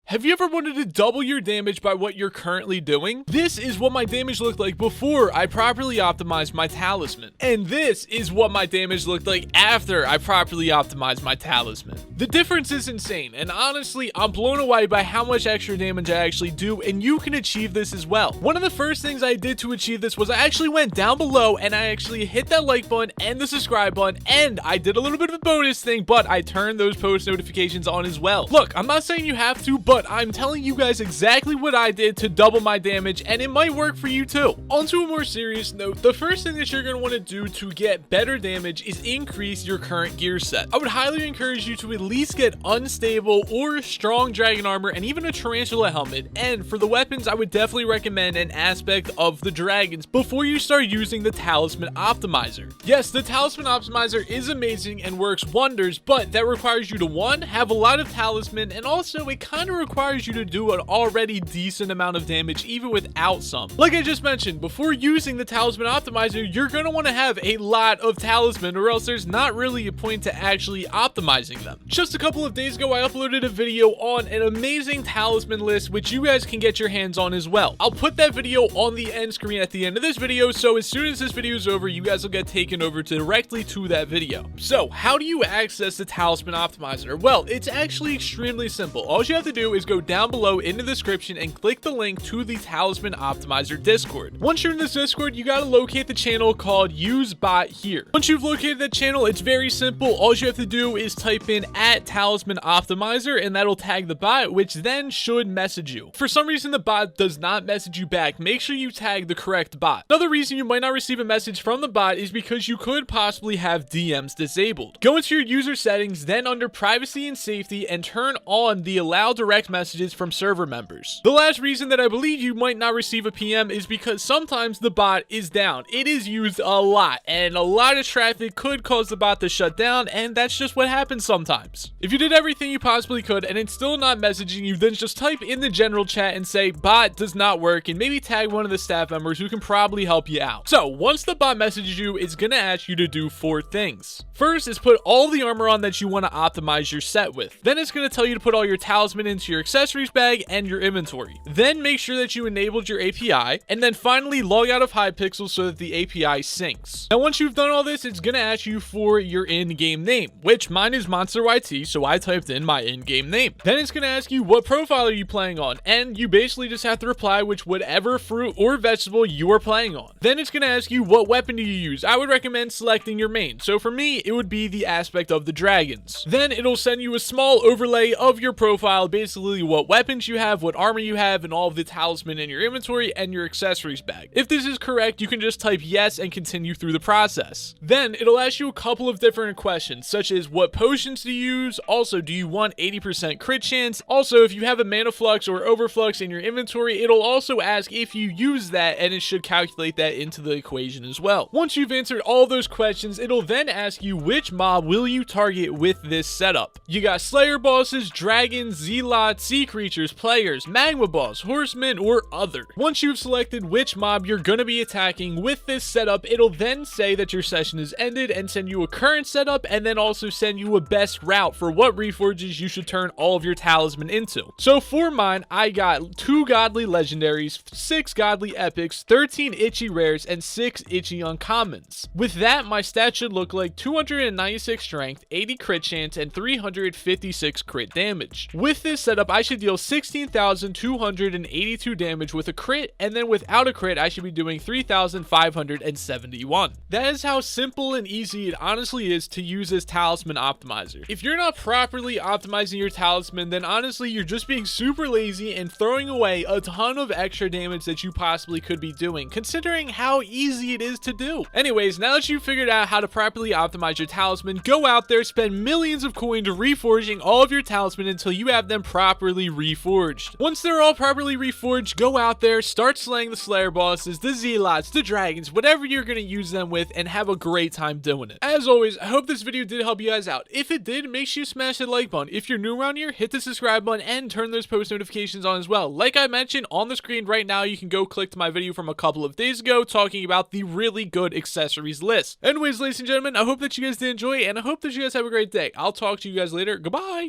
Have you ever wanted to double your damage by what you're currently doing? This is what my damage looked like before I properly optimized my talisman. And this is what my damage looked like after I properly optimized my talisman. The difference is insane, and honestly, I'm blown away by how much extra damage I actually do, and you can achieve this as well. One of the first things I did to achieve this was I actually went down below and I actually hit that like button and the subscribe button, and I did a little bit of a bonus thing, but I turned those post notifications on as well. Look, I'm not saying you have to, but I'm telling you guys exactly what I did to double my damage, and it might work for you too. On to a more serious note, the first thing that you're going to want to do to get better damage is increase your current gear set. I would highly encourage you to at least get unstable or strong dragon armor and even a tarantula helmet, and for the weapons I would definitely recommend an aspect of the dragons before you start using the talisman optimizer. Yes, the talisman optimizer is amazing and works wonders, but that requires you to, one, have a lot of talisman, and also it kind of requires you to do an already decent amount of damage even without some. Like I just mentioned, before using the talisman optimizer, you're going to want to have a lot of talisman, or else there's not really a point to actually optimizing them. Just a couple of days ago, I uploaded a video on an amazing talisman list, which you guys can get your hands on as well. I'll put that video on the end screen at the end of this video, so as soon as this video is over, you guys will get taken over directly to that video. So how do you access the talisman optimizer? Well, it's actually extremely simple. All you have to do is go down below in the description and click the link to the talisman optimizer Discord. Once you're in this Discord, you gotta locate the channel called Use Bot here. Once you've located that channel, it's very simple. All you have to do is type in @talisman optimizer, and that'll tag the bot, which then should message you. For some reason, the bot does not message you back. Make sure you tag the correct bot. Another reason you might not receive a message from the bot is because you could possibly have DMs disabled. Go into your user settings, then under privacy and safety, and turn on the allow direct messages from server members. The last reason that I believe you might not receive a PM is because sometimes the bot is down. It is used a lot, and a lot of traffic could cause the bot to shut down, and that's just what happens sometimes. If you did everything you possibly could and it's still not messaging you, then just type in the general chat and say bot does not work, and maybe tag one of the staff members who can probably help you out. So once the bot messages you, it's gonna ask you to do 4 things. First is put all the armor on that you want to optimize your set with. Then it's going to tell you to put all your talisman into your accessories bag and your inventory. Then make sure that you enabled your API, and then finally log out of Hypixel so that the API syncs. Now once you've done all this, it's going to ask you for your in-game name, which mine is Monster YT, so I typed in my in-game name. Then it's going to ask you what profile are you playing on, and you basically just have to reply with whatever fruit or vegetable you are playing on. Then it's going to ask you what weapon do you use. I would recommend selecting your main. So for me, it would be the aspect of the dragons. Then it'll send you a small overlay of your profile, basically what weapons you have, what armor you have, and all of the talisman in your inventory and your accessories bag. If this is correct, you can just type yes and continue through the process. Then it'll ask you a couple of different questions, such as what potions do you use, also do you want 80% crit chance, also if you have a mana flux or overflux in your inventory, it'll also ask if you use that, and it should calculate that into the equation as well. Once you've answered all those questions, it'll then ask you which mob will you target with this setup. You got Slayer bosses, dragons, zealots, sea creatures, players, magma boss, horsemen, or other. Once you've selected which mob you're gonna be attacking with this setup, it'll then say that your session is ended and send you a current setup, and then also send you a best route for what reforges you should turn all of your talisman into. So for mine, I got 2 godly legendaries, 6 godly epics, 13 itchy rares, and 6 itchy uncommons. With that, my stats should look like 296 strength, 80 crit chance, and 356 crit damage. With this setup, I should deal 16,282 damage with a crit, and then without a crit, I should be doing 3,571. That is how simple and easy it honestly is to use this talisman optimizer. If you're not properly optimizing your talisman, then honestly, you're just being super lazy and throwing away a ton of extra damage that you possibly could be doing, considering how easy it is to do. Anyways, now that you've figured out how to properly optimize your talisman, go out there, spend millions of coins reforging all of your talisman until you have them properly reforged. Once they're all properly reforged, go out there, start slaying the Slayer bosses, the zealots, the dragons, whatever you're going to use them with, and have a great time doing it. As always, I hope this video did help you guys out. If it did, make sure you smash that like button. If you're new around here, hit the subscribe button and turn those post notifications on as well. Like I mentioned, on the screen right now, you can go click to my video from a couple of days ago talking about the really good accessories list. Anyways, ladies and gentlemen, I hope that you guys did enjoy, and I hope that you guys have a great day. I'll talk to you guys later. Goodbye.